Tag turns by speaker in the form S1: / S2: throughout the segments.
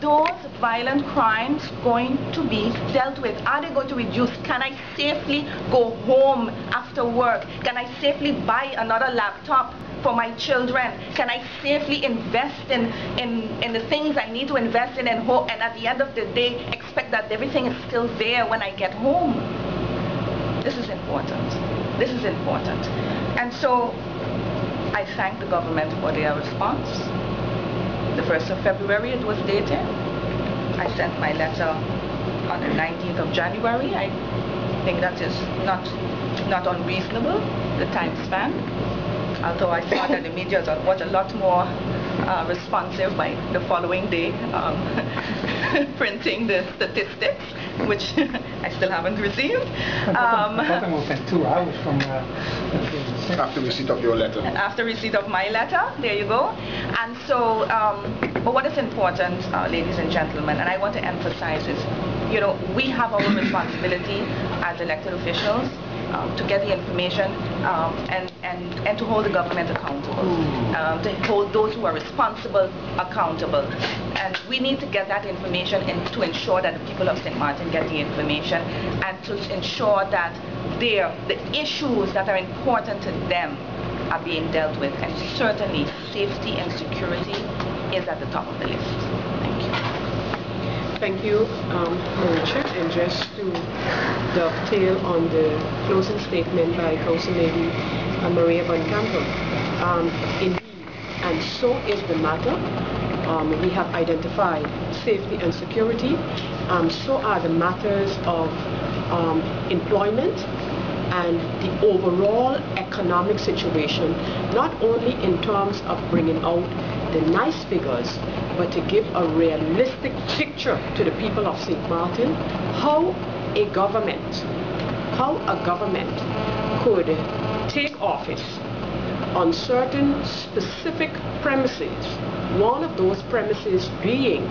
S1: those violent crimes going to be dealt with? Are they going to reduce? Can I safely go home after work? Can I safely buy another laptop for my children? Can I safely invest in the things I need to invest in and at the end of the day expect that everything is still there when I get home? This is important. This is important. And so I thank the government for their response. The 1st of February it was dated. I sent my letter on the 19th of January. I think that is not unreasonable, the time span. Although I thought that the media was a lot more responsive by the following day, printing the statistics, which I still haven't received.
S2: I thought it was like 2 hours from
S3: after receipt of your letter.
S1: After receipt of my letter, there you go. And so, but what is important, ladies and gentlemen, and I want to emphasize is, you know, we have our responsibility as elected officials to get the information and to hold the government accountable, to hold those who are responsible accountable. And we need to get that information to ensure that the people of St. Martin get the information and to ensure that the issues that are important to them are being dealt with. And certainly safety and security is at the top of the list. Thank you.
S4: Thank you, Marisha. And just to dovetail on the closing statement by Council Lady Maria Van Campen, indeed, and so is the matter. We have identified safety and security. So are the matters of employment and the overall economic situation, not only in terms of bringing out the nice figures, but to give a realistic picture to the people of St. Martin, how a government could take office on certain specific premises, one of those premises being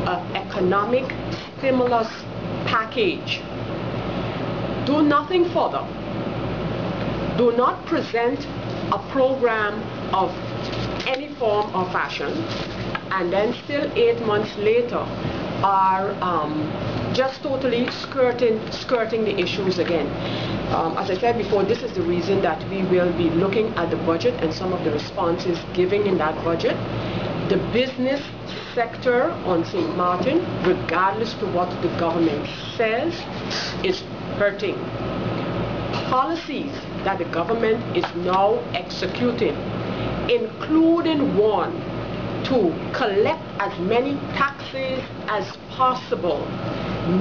S4: an economic stimulus package. Do nothing further. Do not present a program of any form or fashion, and then still 8 months later are just totally skirting the issues again. As I said before, this is the reason that we will be looking at the budget and some of the responses given in that budget. The business sector on St. Martin, regardless to what the government says, is hurting. Policies that the government is now executing, including one to collect as many taxes as possible,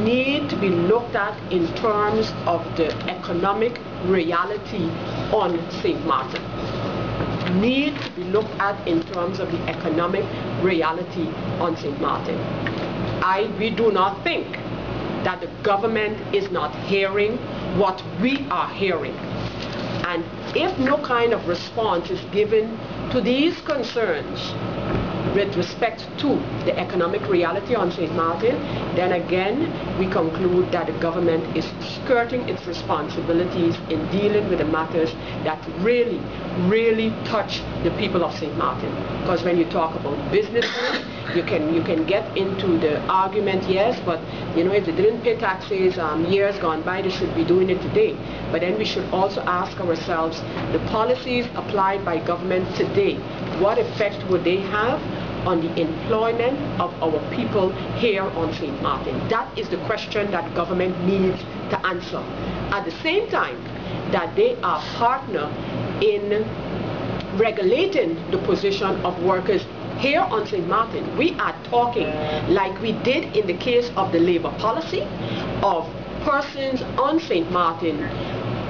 S4: need to be looked at in terms of the economic reality on St. Martin. Need to be looked at in terms of the economic reality on St. Martin. We do not think that the government is not hearing what we are hearing. And if no kind of response is given to these concerns with respect to the economic reality on St. Martin, then again we conclude that the government is skirting its responsibilities in dealing with the matters that really, really touch the people of St. Martin. Because when you talk about businesses, you can get into the argument, yes, but you know, if they didn't pay taxes years gone by, they should be doing it today. But then we should also ask ourselves, the policies applied by government today, what effect would they have on the employment of our people here on St. Martin? That is the question that government needs to answer. At the same time that they are partner in regulating the position of workers here on St. Martin. We are talking like we did in the case of the labor policy of persons on St. Martin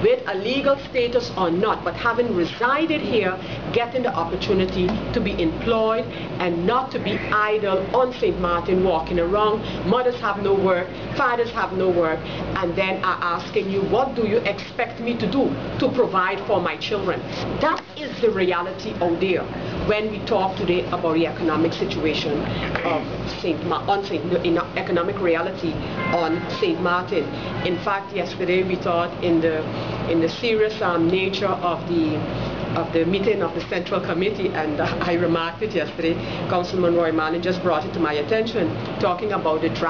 S4: with a legal status or not, but having resided here, getting the opportunity to be employed and not to be idle on St. Martin, walking around. Mothers have no work, fathers have no work, and then are asking you, what do you expect me to do to provide for my children? That is the reality out there when we talk today about the economic situation of economic reality on St. Martin. In fact, yesterday we thought in the serious nature of the the meeting of the Central Committee, and I remarked it yesterday. Councilman Roy Manning just brought it to my attention, talking about the draft